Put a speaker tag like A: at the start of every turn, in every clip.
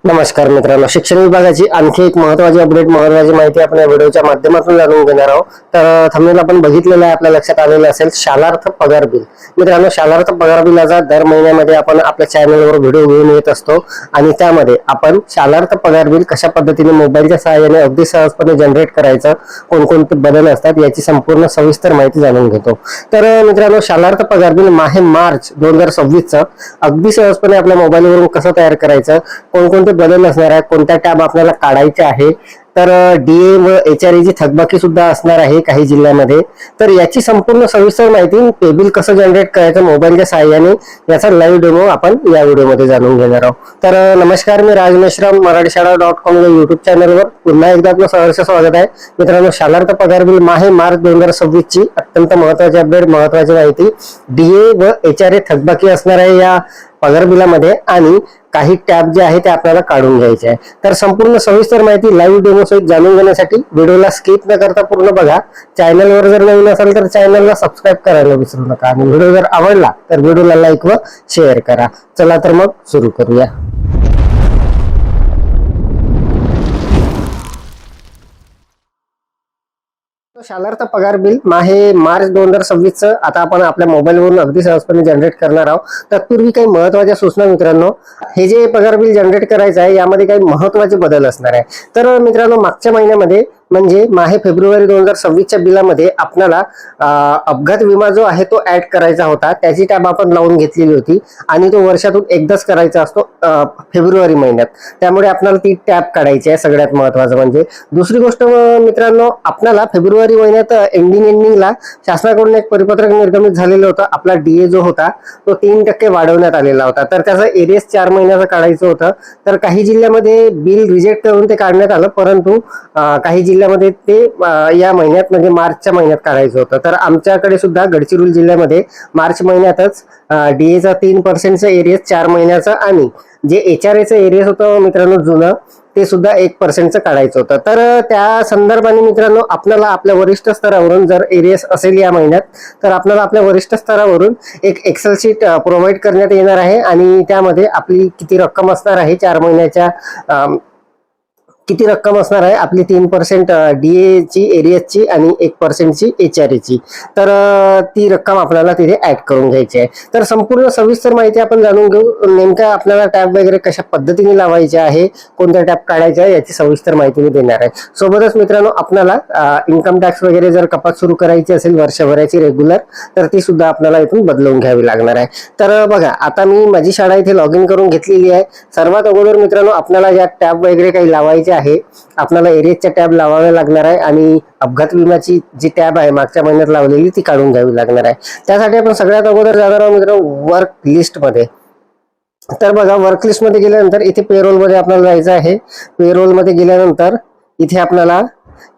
A: नमस्कार मित्रांनो, शिक्षण विभागाची आणखी एक महत्त्वाची अपडेट, महत्त्वाची माहिती आपण या व्हिडिओच्या माध्यमातून जाणून घेणार आहोत. तर थंबनेल आपण बघितलेलं आहे, आपल्या लक्षात आलेलं असेल शालार्थ पगार बिल. मित्रांनो, शालार्थ पगार बिलाचा दर महिन्यामध्ये आपण आपल्या चॅनलवर व्हिडिओ घेऊन येत असतो आणि त्यामध्ये आपण शालार्थ पगार बिल कशा पद्धतीने मोबाईलच्या सहाय्याने अगदी सहजपणे जनरेट करायचं, कोणकोणते बदल असतात याची संपूर्ण सविस्तर माहिती जाणून घेतो. तर मित्रांनो, शालार्थ पगार बिल माहे मार्च 2026 अगदी सहजपणे आपल्या मोबाईलवरून कसं तयार करायचं, कोणकोणते बदल असणार आहे, कोणत्या टॅब आपल्याला काढायचे आहे, तर डीए व एचआरए ची थकबाकी सुद्धा असणार आहे काही जिल्ह्यामध्ये. तर याची संपूर्ण सविस्तर माहिती, पेबिल कसं जनरेट करायचं मोबाईलच्या सहाय्याने, याचा लाईव्ह डेमो आपण या व्हिडिओमध्ये जाणून घेणार आहोत. तर नमस्कार, मी राज मेश्राम, मराठीशाळा.com या युट्यूब चॅनलवर पुन्हा एकदा आपलं सहर्ष स्वागत आहे. मित्रांनो, शालार्थ पगार बिल माहे मार्च 2026 ची अत्यंत महत्त्वाची अपडेट, महत्त्वाची माहिती. डीए व एचआरए थकबाकी असणार आहे या पगार बिलामध्ये आणि काही टॅब जे आहे ते आपल्याला काढून घ्यायचे आहे. तर संपूर्ण सविस्तर माहिती लाईव्ह डेमो सहित जाणून घेण्यासाठी व्हिडिओला स्किप न करता पूर्ण बघा. चॅनलवर जर नवीन असेल तर चॅनलला सबस्क्राईब करायला विसरू नका आणि व्हिडिओ जर आवडला तर व्हिडिओला लाईक व शेअर करा. चला तर मग सुरू करूया. शालार्थ पगार बिल माहे मार्च 2026 आता आपण आपल्या मोबाईलवरून अगदी सहजपणे जनरेट करणार आहोत. तत्पूर्वी काही महत्त्वाच्या सूचना मित्रांनो, हे जे पगार बिल जनरेट करायचं आहे यामध्ये काही महत्त्वाचे बदल असणार आहे. तर मित्रांनो, मागच्या महिन्यामध्ये म्हणजे माहे फेब्रुवारी 2026 च्या बिलामध्ये आपल्याला अपघात विमा जो आहे तो ऍड करायचा होता. त्याची टॅब आपण लावून घेतलेली होती आणि तो वर्षातून एकदाच करायचा असतो फेब्रुवारी महिन्यात. त्यामुळे आपल्याला ती टॅब काढायची आहे. सगळ्यात महत्त्वाचं म्हणजे दुसरी गोष्ट मित्रांनो, आपल्याला फेब्रुवारी महिन्यात एंडिंगला शासनाकडून एक परिपत्रक निर्गमित झालेलं होतं. आपला डीए जो होता तो 3% वाढवण्यात आलेला होता. तर त्याचं एरियस 4 महिन्याचं काढायचं होतं. तर काही जिल्ह्यामध्ये बिल रिजेक्ट करून ते काढण्यात आलं, परंतु काही जिल्ह्यामध्ये ते या महिन्यात म्हणजे मार्चच्या महिन्यात काढायचं होतं. तर आमच्याकडे सुद्धा गडचिरोली जिल्ह्यामध्ये मार्च महिन्यातच डीएचा 3% एरियस 4 महिन्याचं आणि जे एचआरएचं एरियस होतं मित्रांनो जुनं, ते सुद्धा 1% काढायचं होतं. तर त्या संदर्भाने मित्रांनो, आपल्याला आपल्या वरिष्ठ स्तरावरून जर एरियस असेल या महिन्यात तर आपल्याला आपल्या वरिष्ठ स्तरावरून एक एक्सेल शीट प्रोव्हाइड करण्यात येणार आहे आणि त्यामध्ये आपली किती रक्कम असणार आहे, 4 महिन्याच्या किती रक्कम असणार आहे आपली, 3% डीए ची एरियसची आणि 1% ची एचआरए ची. तर ती रक्कम आपल्याला तिथे ऍड करून घ्यायची आहे. तर संपूर्ण सविस्तर माहिती आपण जाणून घेऊ. नेमका आपल्याला टॅब वगैरे कशा पद्धतीने लावायचे आहे, कोणत्या टॅब काढायचे आहे याची सविस्तर माहिती मी देणार आहे. सोबतच मित्रांनो, आपल्याला इन्कम टॅक्स वगैरे जर कपात सुरू करायची असेल वर्षभराची रेग्युलर, तर ती सुद्धा आपल्याला इथून बदलवून घ्यावी लागणार आहे. तर बघा, आता मी माझी शाळा इथे लॉग इन करून घेतलेली आहे. सर्वात अगोदर मित्रांनो, आपल्याला या टॅब वगैरे काही लावायचे आहे, आपल्याला एरियसच्या टॅब लावाव्या लागणार आहे आणि अपघात विम्याची जी टॅब आहे मागच्या महिन्यात लावलेली ती काढून घ्यावी लागणार आहे. त्यासाठी आपण सगळ्यात अगोदर जाणार आहोत मित्रांनो वर्क लिस्ट मध्ये. तर बघा, वर्क लिस्ट मध्ये गेल्यानंतर इथे पेरोल मध्ये आपल्याला जायचं आहे. पेरोल मध्ये गेल्यानंतर इथे आपल्याला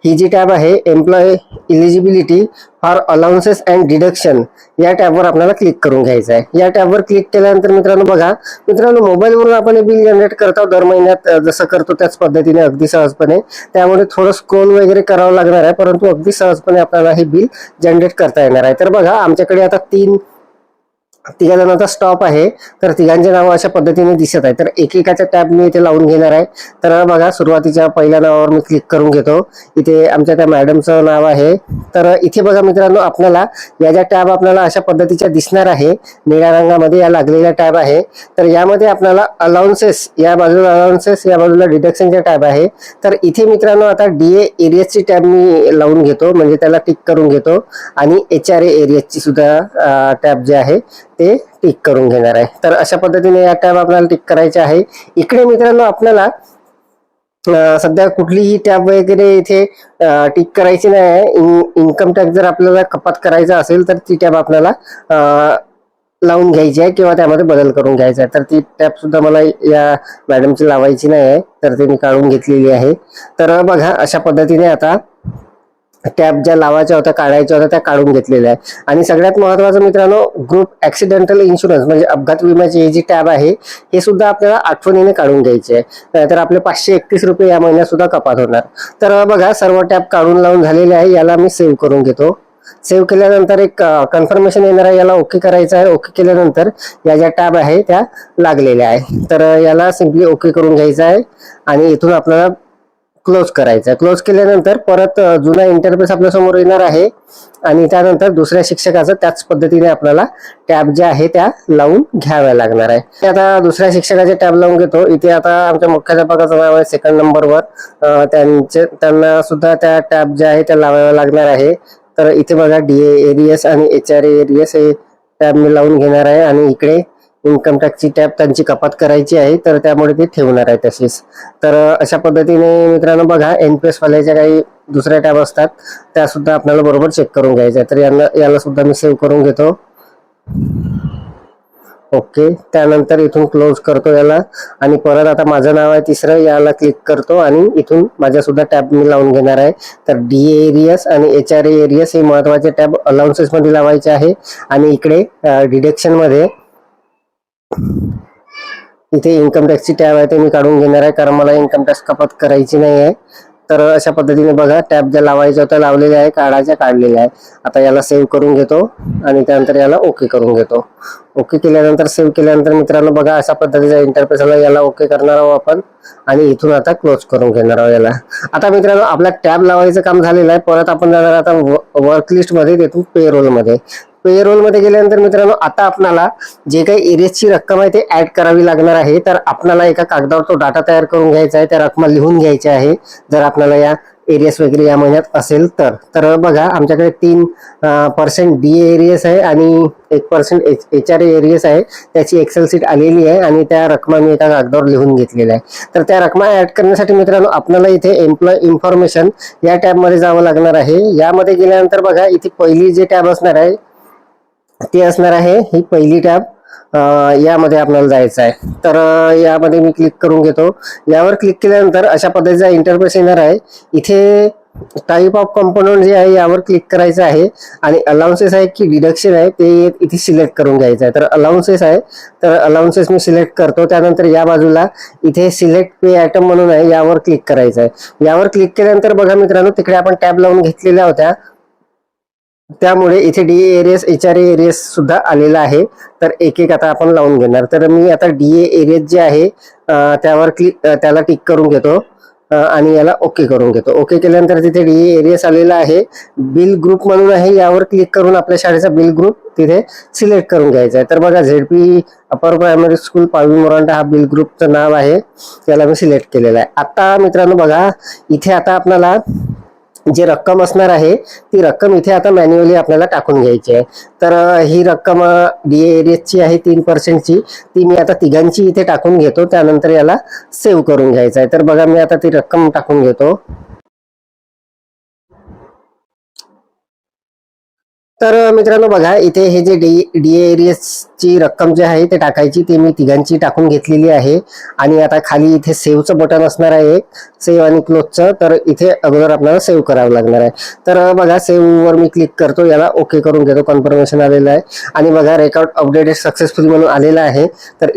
A: ही जी टॅब आहे employ eligibility for allowances and deduction या टॅबवर आपल्याला क्लिक करून घ्यायचं आहे. या टॅबवर क्लिक केल्यानंतर मित्रांनो बघा, मित्रांनो मोबाईलवरून आपण हे बिल जनरेट करतो दर महिन्यात जसं करतो त्याच पद्धतीने अगदी सहजपणे. त्यामुळे थोडं स्क्रोल वगैरे करावं लागणार आहे, परंतु अगदी सहजपणे आपल्याला हे बिल जनरेट करता येणार आहे. तर बघा, आमच्याकडे आता तिघा जणांचा स्टॉप आहे, तर तिघांचे नाव अशा पद्धतीने दिसत आहे. तर एकेकाचा टॅब मी इथे लावून घेणार आहे. तर बघा, सुरुवातीच्या पहिल्या नावावर मी क्लिक करून घेतो. इथे आमच्या त्या मॅडमचं नाव आहे. तर इथे बघा मित्रांनो, आपल्याला या ज्या टॅब आपल्याला अशा पद्धतीच्या दिसणार आहे, निळ्या रंगामध्ये या लागलेल्या टॅब आहे. तर यामध्ये आपल्याला अलाउन्सेस या बाजूला, अलाउन्सेस या बाजूला डिडक्शनच्या टॅब आहे. तर इथे मित्रांनो आता डीए एरियसची टॅब मी लावून घेतो, म्हणजे त्याला टिक करून घेतो आणि एचआरए एरियसची सुद्धा टॅब जे आहे ते टिक करून घेणार आहे. तर अशा पद्धतीने या टॅब आपल्याला टिक करायचे आहे. इकडे मित्रांनो आपल्याला सध्या कुठलीही टॅब वगैरे इथे टिक करायची नाही आहे. इन्कम टॅक्स जर आपल्याला कपात करायचा असेल तर ती टॅब आपल्याला लावून घ्यायची आहे किंवा त्यामध्ये बदल करून घ्यायचा आहे. तर ती टॅब सुद्धा मला या मॅडमची लावायची नाही आहे, तर ते मी काढून घेतलेली आहे. तर बघा, अशा पद्धतीने आता टॅब ज्या लावायच्या होत्या, काढायच्या होत्या, त्या काढून घेतलेल्या आहे. आणि सगळ्यात महत्त्वाचं मित्रांनो, ग्रुप ऍक्सिडेंटल इन्शुरन्स म्हणजे अपघात विम्याची ही जी टॅब आहे हे सुद्धा आपल्याला आठवणीने काढून घ्यायची आहे. तर आपले 531 रुपये या महिन्यात सुद्धा कपात होणार. तर बघा, सर्व टॅब काढून लावून झालेले आहे. याला मी सेव्ह करून घेतो. सेव्ह केल्यानंतर एक कन्फर्मेशन येणार आहे, याला ओके करायचं आहे. ओके केल्यानंतर या ज्या टॅब आहे त्या लागलेल्या आहे, तर याला सिम्पली ओके करून घ्यायचं आहे आणि इथून आपल्याला क्लोज करायचं आहे. क्लोज केल्यानंतर परत जुना इंटरफेस आपल्या समोर येणार आहे आणि त्यानंतर दुसऱ्या शिक्षकाचं त्याच पद्धतीने आपल्याला टॅब ज्या आहे त्या लावून घ्याव्या लागणार आहे. आता दुसऱ्या शिक्षकाचे टॅब लावून घेतो. इथे आता आमच्या मुख्याध्यापकाचं नाव आहे सेकंड नंबरवर, त्यांना सुद्धा त्या टॅब ज्या आहे त्या लावाव्या लागणार आहे. तर इथे बघा DA एरियस आणि HRA एरियस हे टॅब मी लावून घेणार आहे आणि इकडे इन्कम टॅक्सची टॅब त्यांची कपात करायची आहे, तर त्यामुळे ते ठेवणार आहे तशीच. तर अशा पद्धतीने मित्रांनो बघा NPS वाल्याच्या काही दुसऱ्या टॅब असतात त्या सुद्धा आपल्याला बरोबर चेक करून घ्यायच्या. तर याला सुद्धा मी सेव्ह करून घेतो. ओके, त्यानंतर इथून क्लोज करतो याला आणि परत आता माझं नाव आहे तिसरं, याला क्लिक करतो आणि इथून माझ्या सुद्धा टॅब मी लावून घेणार आहे. तर DA एरियस आणि HRA एरियस हे महत्वाचे टॅब अलाउन्सेस मध्ये लावायचे आहे आणि इकडे डिडक्शन मध्ये इथे इन्कम टॅक्सची टॅब आहे ते मी काढून घेणार आहे, कारण मला इन्कम टॅक्स कपात करायची नाही आहे. तर अशा पद्धतीने बघा टॅब ज्या लावायच्या होत्या लावलेल्या आहे, काढलेल्या आहे. आता याला सेव्ह करून घेतो आणि त्यानंतर याला ओके करून घेतो. ओके केल्यानंतर सेव्ह केल्यानंतर मित्रांनो बघा अशा पद्धतीचा इंटरफेस आला. याला ओके करणार आहोत आपण आणि इथून आता क्लोज करून घेणार आहोत याला. आता मित्रांनो आपला टॅब लावायचं काम झालेलं आहे. परत आपण जाणार आता वर्क लिस्ट मध्ये, तिथून पेरोल मध्ये. पेरोल मध्ये गेल्यानंतर मित्रांनो आता आपल्याला जे काही एरियसची रक्कम आहे ते ऍड करावी लागणार आहे. तर आपल्याला एका कागदावर तो डाटा तयार करून घ्यायचा आहे, त्या रक्कम लिहून घ्यायच्या आहे जर आपल्याला या एरियस वगैरे या महिन्यात असेल तर बघा आमच्याकडे 3% DA एरियस आहे आणि 1% HRA एरियस आहे. त्याची एक्सेल शीट आलेली आहे आणि त्या रक्कमा मी एका कागदावर लिहून घेतलेल्या आहे. तर त्या रक्कमा ऍड करण्यासाठी मित्रांनो आपल्याला इथे एम्प्लॉय इन्फॉर्मेशन या टॅब मध्ये जावं लागणार आहे. यामध्ये गेल्यानंतर बघा इथे पहिली जे टॅब असणार आहे ते असणार आहे ही पहिली टॅब. यामध्ये आपल्याला जायचं आहे. तर यामध्ये मी क्लिक करून घेतो. यावर क्लिक केल्यानंतर अशा पद्धतीचा इंटरफेस येणार आहे. इथे टाईप ऑफ कंपोनंट जे आहे यावर क्लिक करायचं आहे आणि अलाउन्सेस आहे की डिडक्शन आहे ते इथे सिलेक्ट करून घ्यायचं आहे. तर अलाउन्सेस आहे, तर अलाउन्सेस मी सिलेक्ट करतो. त्यानंतर या बाजूला इथे सिलेक्ट पे आयटम म्हणून आहे, यावर क्लिक करायचं आहे. यावर क्लिक केल्यानंतर बघा मित्रांनो तिकडे आपण टॅब लावून घेतलेल्या होत्या, त्यामुळे इथे DA एरियस HRA एरियस सुद्धा आलेला आहे. तर एक एक आता आपण लावून घेणार. तर मी आता DA एरियस जे आहे त्यावर त्याला टिक करून घेतो आणि याला ओके करून घेतो. ओके केल्यानंतर तिथे DA एरियस आलेला आहे. बिल ग्रुप म्हणून आहे, यावर क्लिक करून आपल्या शाळेचा बिल ग्रुप तिथे सिलेक्ट करून घ्यायचा आहे. तर बघा ZP अपर प्रायमरी स्कूल पालवी मोरांडा हा बिल ग्रुपचं नाव आहे, त्याला मी सिलेक्ट केलेलं आहे. आता मित्रांनो बघा इथे आता आपल्याला जी रक्कम असणार आहे ती रक्कम इथे आता मॅन्युअली आपल्याला टाकून घ्यायची आहे. तर ही रक्कम DA एरियसची आहे 3%ची, ती मी आता तिघांची इथे टाकून घेतो. त्यानंतर याला सेव्ह करून घ्यायचं आहे. तर बघा मी आता ती रक्कम टाकून घेतो. तर मित्रांनो बघा इथे हे जे DA एरियसची रक्कम जी आहे ते टाकायची, ती मी तिघांची टाकून घेतलेली आहे. आणि आता खाली इथे सेव्हचं बटन असणार आहे, सेव्ह आणि क्लोजचं. तर इथे अगोदर आपल्याला सेव्ह करावं लागणार आहे. तर बघा सेव्ह वर मी क्लिक करतो, याला ओके करून घेतो. कन्फर्मेशन आलेलं आहे आणि बघा रेकॉर्ड अपडेटेड सक्सेसफुली म्हणून आलेलं आहे. तर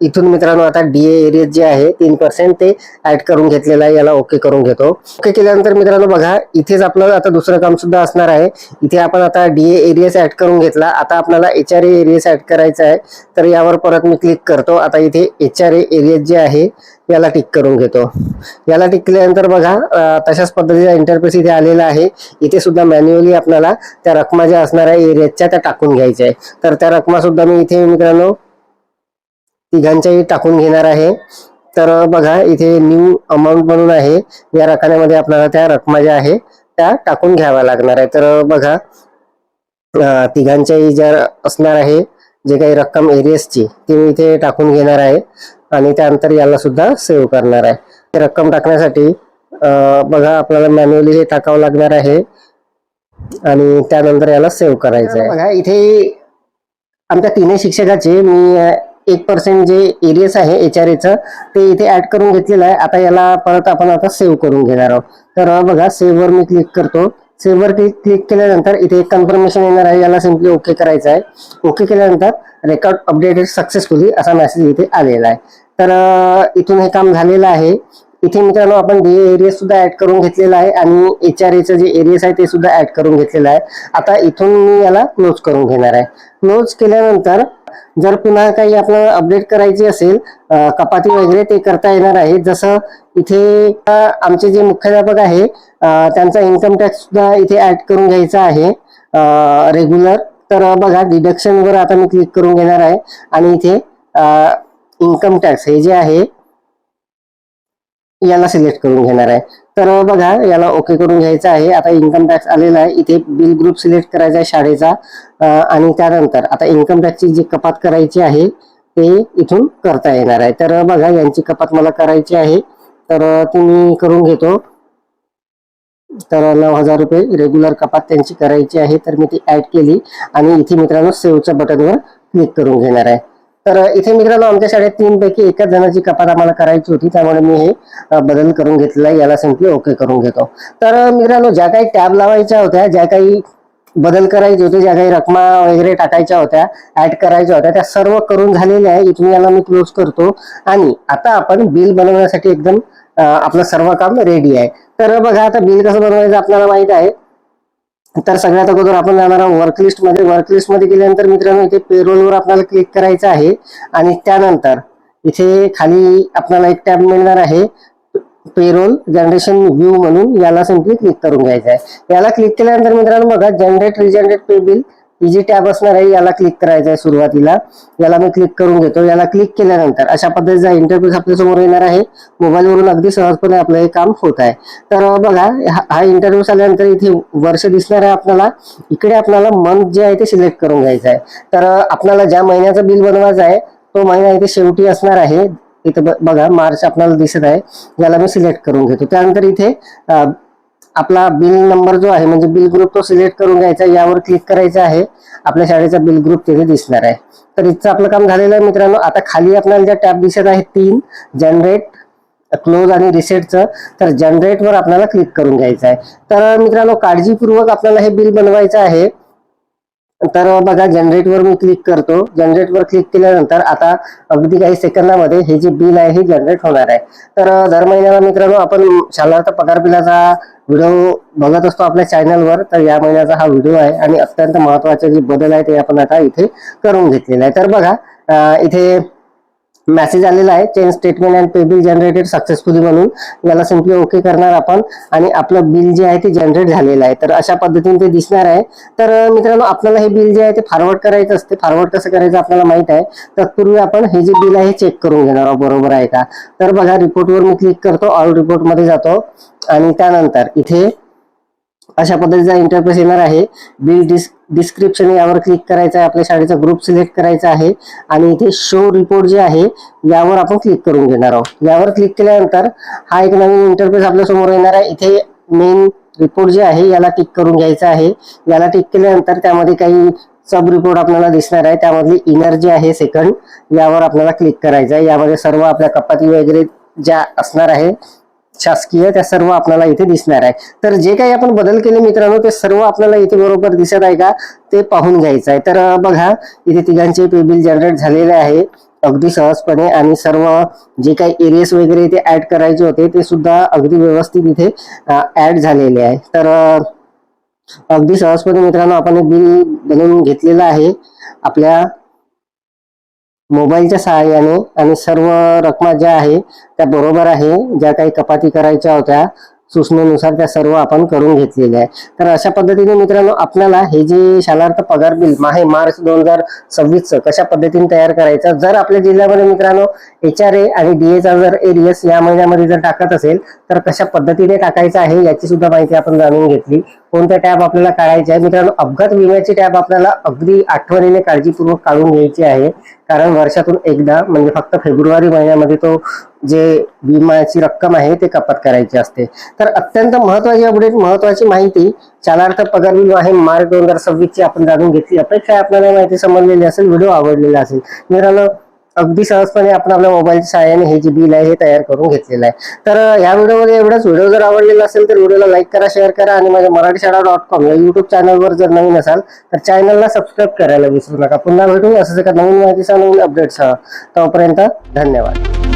A: इथून मित्रांनो आता DA एरियस जे आहे 3% ते ऍड करून घेतलेलं आहे, याला ओके करून घेतो. ओके केल्यानंतर मित्रांनो बघा इथेच आपलं आता दुसरं काम सुद्धा असणार आहे. इथे आपण आता DA एरियस ऍड करून घेतला, आता आपल्याला HRA एरियस ऍड करायचा आहे. तर यावर परत मी क्लिक करतो. आता इथे HRA एरियस जे आहे याला टिक करून घेतो. याला टिक केल्यानंतर बघा तशाच पद्धतीचा इंटरफेस इथे आलेला आहे. इथे सुद्धा मॅन्युअली आपल्याला त्या रकमा ज्या असणार आहे एरियसच्या त्या टाकून घ्यायच्या आहे. तर त्या रकमा सुद्धा मी इथे मित्रांनो तिघांच्याही टाकून घेणार आहे. तर बघा इथे न्यू अमाऊंट म्हणून आहे, या रकमेमध्ये आपल्याला त्या रकमा ज्या आहे त्या टाकून घ्याव्या लागणार आहे. तर बघा तिघांच्याही ज्या असणार आहे जे काही रक्कम एरियसची ती मी इथे टाकून घेणार आहे आणि त्यानंतर याला सुद्धा सेव्ह करणार आहे. ते रक्कम टाकण्यासाठी बघा आपल्याला मॅन्युअली हे टाकावं लागणार आहे आणि त्यानंतर याला सेव्ह करायचं आहे. बघा इथे आमच्या तीनही शिक्षकाचे मी 1% जे एरियस आहे HRAचं ते इथे ऍड करून घेतलेलं आहे. आता याला परत आपण आता सेव्ह करून घेणार आहोत. तर बघा सेव्ह वर मी क्लिक करतो. सेव्ह वर क्लिक केल्यानंतर इथे एक कन्फर्मेशन येणार आहे, याला सिम्पली ओके करायचं आहे. ओके केल्यानंतर रेकॉर्ड अपडेटेड सक्सेसफुली असा मेसेज इथे आलेला आहे. तर इथून हे काम झालेलं आहे. इथे मित्रांनो आपण डीए एरिया सुद्धा ऍड करून घेतलेला आहे आणि HRA जे एरियास आहे ते सुद्धा ऍड करून घेतलेलं आहे. आता इथून मी याला क्लोज करून घेणार आहे. क्लोज केल्यानंतर जर पुन्हा काही आपल्याला अपडेट करायची असेल कपाती वगैरे ते करता येणार आहे. जसं इथे आमचे जे मुख्याध्यापक आहे त्यांचा इन्कम टॅक्स सुद्धा इथे ऍड करून घ्यायचा आहे रेग्युलर. तर बघा डिडक्शन वर आता मी क्लिक करून घेणार आहे आणि इथे इन्कम टॅक्स हे जे आहे याला सिलेक्ट करून घेणार आहे. तर बघा याला ओके करून घ्यायचं आहे. आता इन्कम टॅक्स आलेला आहे. इथे बिल ग्रुप सिलेक्ट करायचा आहे शाळेचा आणि त्यानंतर आता इन्कम टॅक्सची जी कपात करायची आहे ते इथून करता येणार आहे. तर बघा यांची कपात मला करायची आहे तर तुम्ही करून घेतो. तर 9,000 रुपये रेग्युलर कपात त्यांची करायची आहे. तर मी ती ऍड केली आणि इथे मित्रांनो सेव्हच्या बटनवर क्लिक करून घेणार आहे. तर इथे मित्रांनो आमच्या शाळेत 3 पैकी एकाच जणांची कपात आम्हाला करायची होती त्यामुळे मी हे बदल करून घेतलेला आहे. याला सिंपली ओके करून घेतो. तर मित्रांनो ज्या काही टॅब लावायच्या होत्या, ज्या काही बदल करायचे होते, ज्या काही रकमा वगैरे टाकायच्या होत्या, ऍड करायच्या होत्या, त्या सर्व करून झालेल्या आहे. इथून याला मी क्लोज करतो आणि आता आपण बिल बनवण्यासाठी एकदम आपलं सर्व काम रेडी आहे. तर बघा आता बिल कसं बनवायचं आपल्याला माहित आहे. तर सगळ्यात अगोदर आपण जाणार आहोत वर्कलिस्ट मध्ये. वर्कलिस्ट मध्ये गेल्यानंतर मित्रांनो इथे पेरोल वर आपल्याला क्लिक करायचं आहे आणि त्यानंतर इथे खाली आपल्याला एक टॅब मिळणार आहे पेरोल जनरेशन व्ह्यू म्हणून. याला सिंपली क्लिक करून घ्यायचं आहे. याला क्लिक केल्यानंतर मित्रांनो बघा जनरेट रिजनरेट पे बिल ही जी टॅब असणार आहे याला क्लिक करायचं आहे सुरुवातीला. याला मी क्लिक करून घेतो. याला क्लिक केल्यानंतर अशा पद्धतीचा इंटरफेस आपल्या समोर येणार आहे. मोबाईलवरून अगदी सहजपणे आपलं हे काम होत आहे. तर बघा हा इंटरफेस आल्यानंतर इथे वर्ष दिसणार आहे आपल्याला. इकडे आपल्याला मंथ जे आहे ते सिलेक्ट करून घ्यायचं आहे. तर आपल्याला ज्या महिन्याचं बिल बनवायचं आहे तो महिना इथे शेवटी असणार आहे. इथे बघा मार्च आपल्याला दिसत आहे. याला मी सिलेक्ट करून घेतो. त्यानंतर इथे आपला बिल नंबर जो आहे म्हणजे बिल ग्रुप तो सिलेक्ट करून घ्यायचा. यावर क्लिक करायचं आहे. आपल्या शाळेचा बिल ग्रुप तिथे दिसणार आहे. तर इथचं आपलं काम झालेलं आहे मित्रांनो. आता खाली आपल्याला ज्या टॅब दिसत आहे 3 जनरेट क्लोज आणि रिसेटचं, तर जनरेट वर आपल्याला क्लिक करून घ्यायचं आहे. तर मित्रांनो काळजीपूर्वक आपल्याला हे बिल बनवायचं आहे. तर बघा जनरेट वर मी क्लिक करतो. जनरेट वर क्लिक केल्यानंतर आता अगदी काही सेकंदामध्ये हे जे बिल आहे हे जनरेट होणार आहे. तर दर महिन्याला मित्रांनो आपण शालार्थ पगार बिलाचा व्हिडिओ बघत असतो आपल्या चॅनलवर. तर या महिन्याचा हा व्हिडिओ आहे आणि अत्यंत महत्वाचे जे बदल आहे ते आपण आता इथे करून घेतलेले आहे. तर बघा इथे मेसेज आलेला आहे change statement and pay bill generated successfully म्हणून. याला सिंपली ओके करणार आपण आणि आपलं बिल जे आहे ते जनरेट झालेलं आहे. तर अशा पद्धतीने ते दिसणार आहे. तर मित्रांनो आपल्याला हे बिल जे आहे ते फॉरवर्ड करायचं असते. फॉरवर्ड कसं करायचं आपल्याला माहित आहे. तत्पूर्वी आपण हे जे बिल आहे चेक करून घेणार आहोत बरोबर आहे का. तर बघा रिपोर्टवर मी क्लिक करतो. ऑल रिपोर्ट मध्ये जातो आणि त्यानंतर इथे अशा पद्धतीचा इंटरफेस येणार आहे. बिल डिस्क्रिप्शन यावर क्लिक करायचं आहे. आपल्या शाळेचा ग्रुप सिलेक्ट करायचा आहे आणि इथे शो रिपोर्ट जे आहे यावर आपण क्लिक करून घेणार आहोत. यावर क्लिक केल्यानंतर हा एक नवीन इंटरफेस आपल्या समोर येणार आहे. इथे मेन रिपोर्ट जे आहे याला टिक करून घ्यायचं आहे. याला टिक केल्यानंतर त्यामध्ये काही सब रिपोर्ट आपल्याला दिसणार आहे. त्यामधली इनर जे आहे सेकंड यावर आपल्याला क्लिक करायचं आहे. यामध्ये सर्व आपल्या कपाती वगैरे ज्या असणार आहे शासकीय त्या सर्व आपल्याला इथे दिसणार आहे. तर जे काही आपण बदल केले मित्रांनो ते सर्व आपल्याला इथे बरोबर दिसत आहे का ते पाहून घ्यायचं आहे. तर बघा इथे तिघांचे पे बिल जनरेट झालेले आहे अगदी सहजपणे आणि सर्व जे काही एरियास वगैरे इथे ऍड करायचे होते ते सुद्धा अगदी व्यवस्थित इथे ऍड झालेले आहे. तर अगदी सहजपणे मित्रांनो आपण एक बिल बनवून घेतलेलं आहे आपल्या मोबाईलच्या सहाय्याने आणि सर्व रकमा ज्या आहे त्या बरोबर आहे. ज्या काही कपाती करायच्या होत्या सूचनेनुसार त्या सर्व आपण करून घेतलेल्या आहे. तर अशा पद्धतीने मित्रांनो आपल्याला हे जे शालार्थ पगार बिल मार्च 2026 कशा पद्धतीने तयार करायचं. जर आपल्या जिल्ह्यामध्ये मित्रांनो HRA आणि DAचा जर एरियस या महिन्यामध्ये जर टाकत असेल तर कशा पद्धतीने टाकायचं आहे याची सुद्धा माहिती आपण जाणून घेतली. कोणत्या टॅब आपल्याला काढायचे आहे मित्रांनो. अपघात विम्याची टॅब आपल्याला अगदी आठवणीने काळजीपूर्वक काढून घ्यायची आहे. कारण वर्षातून एकदा म्हणजे फक्त फेब्रुवारी महिन्यामध्ये तो जे विम्याची रक्कम आहे ते कपात करायची असते. तर अत्यंत महत्वाची अपडेट महत्वाची माहिती शालार्थ पगार बिल आहे मार्च 2026 ची आपण जाणून घेतली. अपेक्षा आपल्याला माहिती समजलेली असेल, व्हिडिओ आवडलेला असेल. मित्रांनो अगदी सहजपणे आपण आपल्या मोबाईलच्या सहाय्याने हे जे बिल आहे हे तयार करून घेतलेलं आहे. तर या व्हिडिओमध्ये एवढाच. व्हिडिओ जर आवडलेला असेल तर व्हिडिओला लाईक करा, शेअर करा आणि माझ्या मराठीशाळा.com या युट्यूब चॅनलवर जर नवीन असाल तर चॅनलला सबस्क्राईब करायला विसरू नका. पुन्हा भेटू असंच एका नवीन माहितीसह नवीन अपडेट्ससह. तोपर्यंत धन्यवाद.